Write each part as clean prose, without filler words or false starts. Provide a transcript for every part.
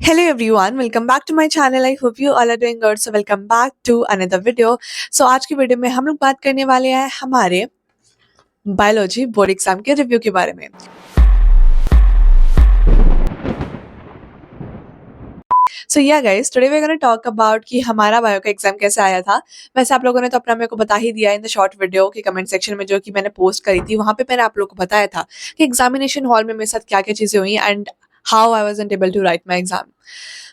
Hello everyone, welcome back to my channel. I hope you all are doing good. So welcome back to another video. So आज की video में हम लोग बात करने वाले हैं हमारे बायोलॉजी बोर्ड एग्जाम के रिव्यू के बारे में. So yeah guys, today we're going to talk about कि हमारा बायो का एग्जाम कैसे आया था. वैसे आप लोगों ने तो अपना मेरे को बता ही दिया इन द शॉर्ट वीडियो के कमेंट सेक्शन में जो कि मैंने पोस्ट करी थी. वहाँ पे मैंने आप लोगों को बताया था कि एग्जामिनेशन हॉल में मेरे साथ क्या क्या चीज़ें हुई and how I wasn't able to write my exam.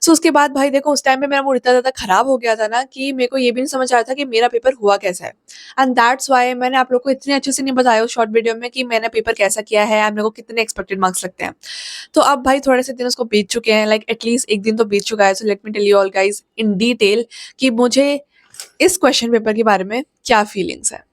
So उसके बाद भाई देखो उस टाइम पे मेरा मूड इतना ज़्यादा खराब हो गया था ना कि मेरे को ये भी नहीं समझ आया था कि मेरा पेपर हुआ कैसा है. एंड दैट्स वाई मैंने आप लोग को इतने अच्छे से नहीं बताया उस शॉर्ट वीडियो में कि मैंने पेपर कैसा किया है एंड मेरे को कितने एक्सपेक्टेड मार्क्स लगते हैं. तो अब भाई थोड़े से दिन उसको बीत चुके हैं, लाइक एटलीस्ट एक दिन तो बीत चुका है. So let me tell you all guys in detail कि मुझे इस क्वेश्चन पेपर के बारे में क्या फीलिंग्स है.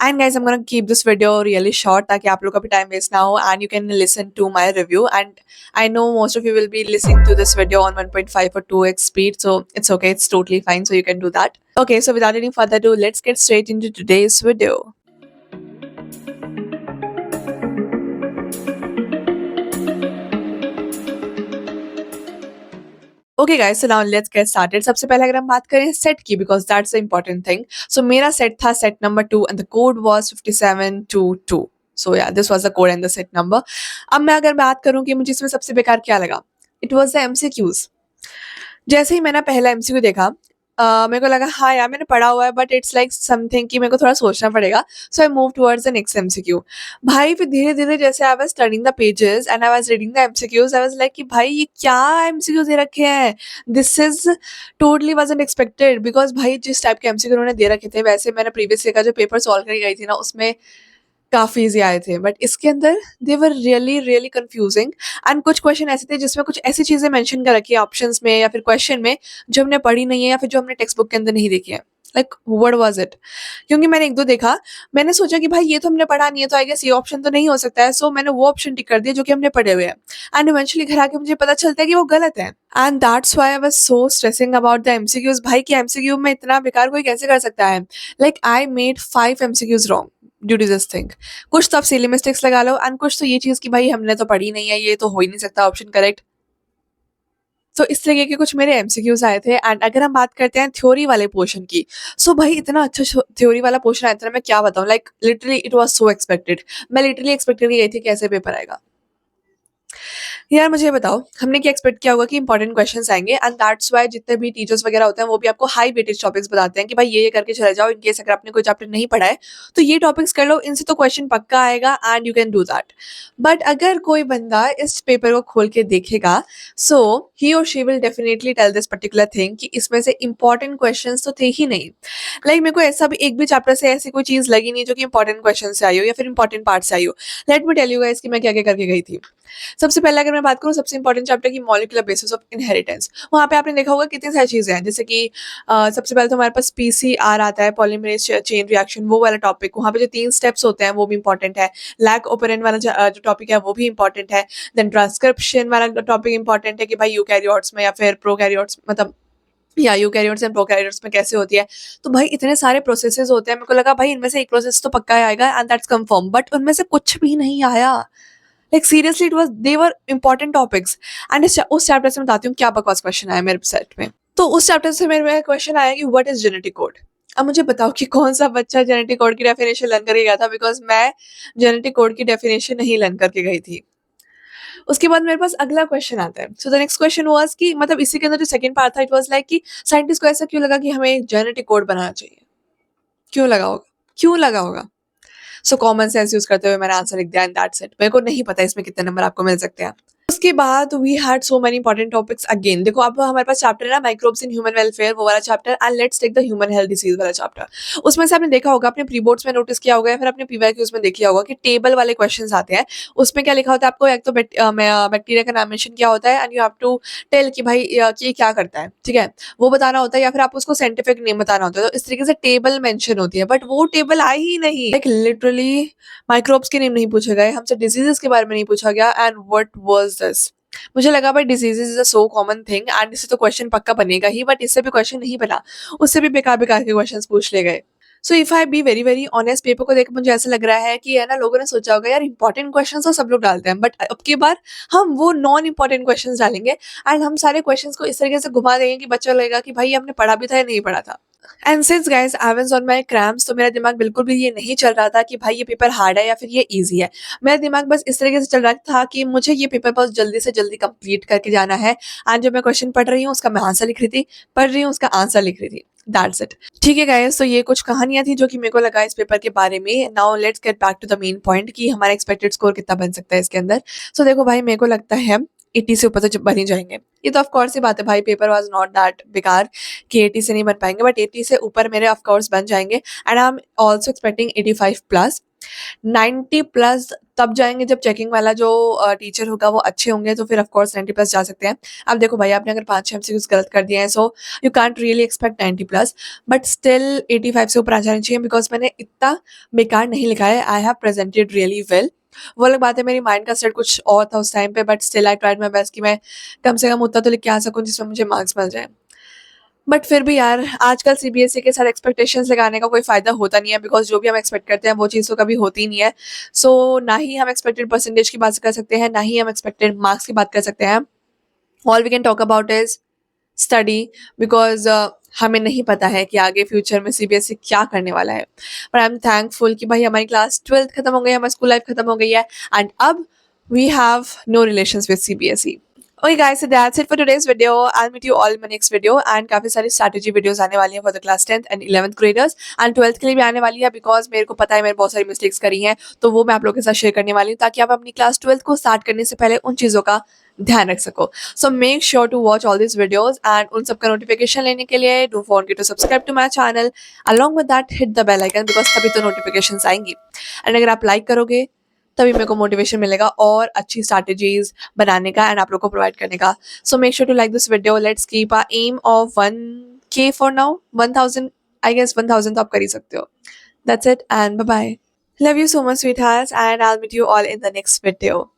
And guys, I'm gonna keep this video really short ताकि आप लोग का भी time waste ना हो and you can listen to my review. And I know most of you will be listening to this video on 1.5 or 2x speed, so it's okay, it's totally fine, so you can do that. Okay, so without any further ado, let's get straight into today's video. Okay guys, so now let's get started. सबसे पहले अगर हम बात करें set की, because that's the important thing. So मेरा set था set number 2 and the code was 5722. So yeah this was the code and the set number. अब मैं अगर बात करूं कि मुझे इसमें सबसे बेकार क्या लगा, इट वाज द एमसीक्यूज. जैसे ही मैंने पहला एमसीक्यू देखा मेरे को लगा हाँ यार मैंने पढ़ा हुआ है बट इट्स लाइक समथिंग कि मेरे को थोड़ा सोचना पड़ेगा. So I move towards the next MCQ. भाई फिर धीरे धीरे जैसे I was turning the pages and I was reading the MCQs, I was like कि भाई ये क्या एमसीक्यूज दे रखे हैं. This is totally wasn't expected, because भाई जिस टाइप के एमसीक्यू उन्होंने दे रखे थे वैसे मैंने प्रीवियस ईयर का जो पेपर सॉल्व करके गई थी ना उसमें काफ़ी ईज़ी आए थे. बट इसके अंदर they were really really confusing. And कुछ क्वेश्चन ऐसे थे जिसमें कुछ ऐसी चीज़ें मेंशन कर रखी है ऑप्शंस में या फिर क्वेश्चन में जो हमने पढ़ी नहीं है या फिर जो हमने टेक्स्ट बुक के अंदर नहीं देखी है. Like what was it. क्योंकि मैंने एक दो देखा, मैंने सोचा कि भाई ये तो हमने पढ़ा नहीं है तो आई गेस ये ऑप्शन तो नहीं हो सकता है. सो मैंने वो ऑप्शन टिक कर दिया जो कि हमने पढ़े हुए हैं. एंड इवेंचुअली घर आके मुझे पता चलता है कि वो गलत है. And that's why I was so stressing about the MCQs. भाई कि एमसीक्यू में इतना बेकार कोई कैसे कर सकता है. Like I made 5 MCQs wrong due to this thing. कुछ तो आप सिली मिस्टेक्स लगा लो एंड कुछ तो ये चीज़ कि भाई हमने तो पढ़ी नहीं है, ये तो हो ही नहीं सकता ऑप्शन करेक्ट. तो इस तरीके के कुछ मेरे एमसीक्यूज आए थे. एंड अगर हम बात करते हैं थ्योरी वाले पोर्शन की, सो भाई इतना अच्छा थ्योरी वाला पोर्शन आया था, मैं क्या बताऊं. Like literally it was so expected. मैं लिटरली एक्सपेक्ट करके गई थी कि ऐसे पेपर आएगा. यार मुझे बताओ हमने क्या एक्सपेक्ट किया होगा कि इंपॉर्टेंट क्वेश्चंस आएंगे. एंड दैट्स वाई जितने भी टीचर्स वगैरह होते हैं वो भी आपको हाई वेटेज टॉपिक्स बताते हैं कि भाई ये करके चले जाओ. इन केस अगर आपने कोई चैप्टर नहीं पढ़ा है तो ये टॉपिक्स कर लो, इनसे तो क्वेश्चन पक्का आएगा and you can do that. But अगर कोई बंदा इस पेपर को खोल के देखेगा, सो ही और she will definitely tell this particular thing कि इसमें से इंपॉर्टेंट क्वेश्चन तो थे ही नहीं. लाइक मेरे को ऐसा भी एक भी चैप्टर से ऐसी कोई चीज़ लगी नहीं जो कि इंपॉर्टेंट क्वेश्चन से आई हो या फिर इंपॉर्टेंट पार्ट से आई हो. Let me tell you guys कि मैं क्या क्या करके गई थी. सबसे पहले अगर मैं बात करूँ सबसे इंपॉर्टेंट चैप्टर की मॉलिक्यूलर बेसिस ऑफ इनहेरिटेंस, वहाँ पे आपने देखा होगा कितनी सारी चीज़ें हैं. जैसे कि सबसे पहले तो हमारे पास पीसीआर आता है, पॉलीमरेज चेन रिएक्शन, वो वाला टॉपिक. वहाँ पे जो 3 स्टेप्स होते हैं वो भी इंपॉर्टेंट है. लैक ओपरेंट वाला जो टॉपिक है वो भी इंपॉर्टेंट है. देन ट्रांसक्रिप्शन वाला टॉपिक इंपॉर्टेंट है कि भाई यूकैरियोट्स में या फिर प्रोकैरियोट्स मतलब या यूकैरियोट्स एंड प्रोकैरियोट्स में कैसे होती है. तो भाई इतने सारे प्रोसेसेस होते हैं, मेरे को लगा भाई इनमें से एक प्रोसेस तो पक्का आएगा एंड दैट्स कंफर्म. बट उनमें से कुछ भी नहीं आया. Like seriously it was they were important topics. And उस चैप्टर से मैं बताती हूँ क्या बकवास क्वेश्चन आया मेरे सेट में. तो उस चैप्टर से मेरे क्वेश्चन आया कि व्हाट इज जेनेटिक कोड. अब मुझे बताओ कि कौन सा बच्चा जेनेटिक कोड की डेफिनेशन लर्न करके गया था, बिकॉज मैं जेनेटिक कोड की डेफिनेशन नहीं लर्न करके गई थी. उसके बाद मेरे पास अगला क्वेश्चन आता है. So the next question was कि मतलब इसी के अंदर जो सेकंड पार्ट था, इट वाज लाइक कि साइंटिस्ट को ऐसा क्यों लगा कि हमें एक जेनेटिक कोड बनाना चाहिए. क्यों लगा होगा, क्यों लगा होगा. सो कॉमन सेंस यूज करते हुए मैंने आंसर लिख दिया एंड दैट्स इट. मेरे को नहीं पता इसमें कितने नंबर आपको मिल सकते हैं. उसके बाद we had so many important topics again. देखो अब हमारे पास चैप्टर है ना माइक्रोब्स इन ह्यूमन वेलफेयर, वो वाला chapter. And let's take the human health disease वाला चैप्टर. उसमें से आपने देखा होगा, अपने प्री बोर्ड्स में नोटिस किया होगा या फिर अपने पीवाईक्यूज में देख लिया होगा कि टेबल वाले क्वेश्चंस आते हैं. उसमें क्या लिखा होता है आपको, एक तो बैक्टीरिया का नाम मेंशन किया होता है and you have to tell कि भाई ये क्या करता है, ठीक है, वो बताना होता है या फिर आपको उसको साइंटिफिक नेम बताना होता है. तो इस तरीके से टेबल मेंशन होती है, बट वो टेबल आई ही नहीं. लाइक लिटरली माइक्रोब्स के नेम नहीं पूछे गए, हमसे डिजीजेस के बारे में नहीं पूछा गया. And what was this. मुझे लगा भाई diseases is a so common thing and इससे तो क्वेश्चन पक्का बनेगा ही, बट इससे भी क्वेश्चन नहीं बना. उससे भी बेकार बेकार के क्वेश्चंस पूछ ले गए. So if I be very very honest, paper को देख मुझे ऐसा लग रहा है कि है ना, लोगों ने सोचा होगा यार इंपॉर्टेंट क्वेश्चन तो सब लोग डालते हैं, बट अब की बार हम वो नॉन इंपॉर्टेंट क्वेश्चन डालेंगे एंड हम सारे क्वेश्चन को इस तरीके से घुमा देंगे कि बच्चा लगेगा कि भाई हमने पढ़ा भी था या नहीं पढ़ा था। And since guys I was on my cramps, तो मेरा दिमाग बिल्कुल भी ये नहीं चल रहा था कि भाई ये पेपर हार्ड है या फिर ये इजी है। मेरा दिमाग बस इस तरीके से चल रहा था कि मुझे ये पेपर बहुत जल्दी से जल्दी कंप्लीट करके जाना है। एंड जो मैं क्वेश्चन पढ़ रही हूँ उसका मैं आंसर लिख रही थी, पढ़ रही हूँ उसका आंसर लिख रही थी। That's it. ठीक है गाइस, तो ये कुछ कहानियां थी जो कि मेरे को लगा इस पेपर के बारे में। Now let's get back to the main point कि हमारा एक्सपेक्टेड स्कोर कितना बन सकता है इसके अंदर। सो देखो भाई, मेरे को लगता है 80 से ऊपर तो बन ही जाएंगे। ये तो ऑफ कोर्स ही बात है भाई, पेपर वाज नॉट दैट बेकार कि 80 से नहीं बन पाएंगे, बट 80 से ऊपर मेरे ऑफ कोर्स बन जाएंगे। And I am also expecting 85 plus. 90 plus तब जाएंगे जब चेकिंग वाला जो टीचर होगा वो अच्छे होंगे, तो फिर ऑफ कोर्स 90 प्लस जा सकते हैं। अब देखो भाई, आपने अगर 5-6 एमसीक्यूज गलत कर दिए हैं, so you can't really expect 90 plus, but still 85 से ऊपर आ जाना चाहिए, बिकॉज मैंने इतना बेकार नहीं लिखा है। I have presented really well. वो अलग बात है मेरी माइंड का सेट कुछ और था उस टाइम पे, but still I tried my best कि मैं कम से कम उतना तो लिख के आ सकूं जिसमें मुझे मार्क्स मिल जाए। बट फिर भी यार, आजकल सीबीएसई के साथ एक्सपेक्टेशंस लगाने का कोई फायदा होता नहीं है, बिकॉज जो भी हम एक्सपेक्ट करते हैं वो चीज़ तो कभी होती नहीं है। सो ना ही हम एक्सपेक्टेड परसेंटेज की बात कर सकते हैं, ना ही हम एक्सपेक्टेड मार्क्स की बात कर सकते हैं। All we can talk about is study, because हमें नहीं पता है कि आगे फ्यूचर में सीबीएसई क्या करने वाला है। पर आई एम थैंकफुल कि भाई हमारी क्लास 12th खत्म हो गई है, हमारी स्कूल लाइफ खत्म हो गई है, एंड अब we have no relations with CBSE. Okay guys, so that's it for today's video. I'll meet you all in my next video, and काफी सारी strategy videos आने वाली हैं for the class 10th and 11th graders, and 12th के लिए भी आने वाली है, because मेरे को पता है मैंने बहुत सारी mistakes करी हैं, तो वो मैं आप लोगों के साथ शेयर करने वाली हूँ ताकि आप अपनी class 12th को start करने से पहले उन चीज़ों का ध्यान रख सको। So make sure to watch all these videos, and उन सब का notification लेने के लिए don't forget to subscribe to my channel. Along with that, hit the bell icon, because तभी तो notifications आएंगी। and अगर आप like करोगे तभी मेरे को मोटिवेशन मिलेगा और अच्छी स्ट्रैटेजीज बनाने का एंड आप लोग को प्रोवाइड करने का। So make sure to like this video. Let's keep a aim of 1K for now. 1000, I guess 1000 तो आप कर ही सकते हो। That's it and bye bye. Love you so much sweethearts, and I will meet you all in the next video.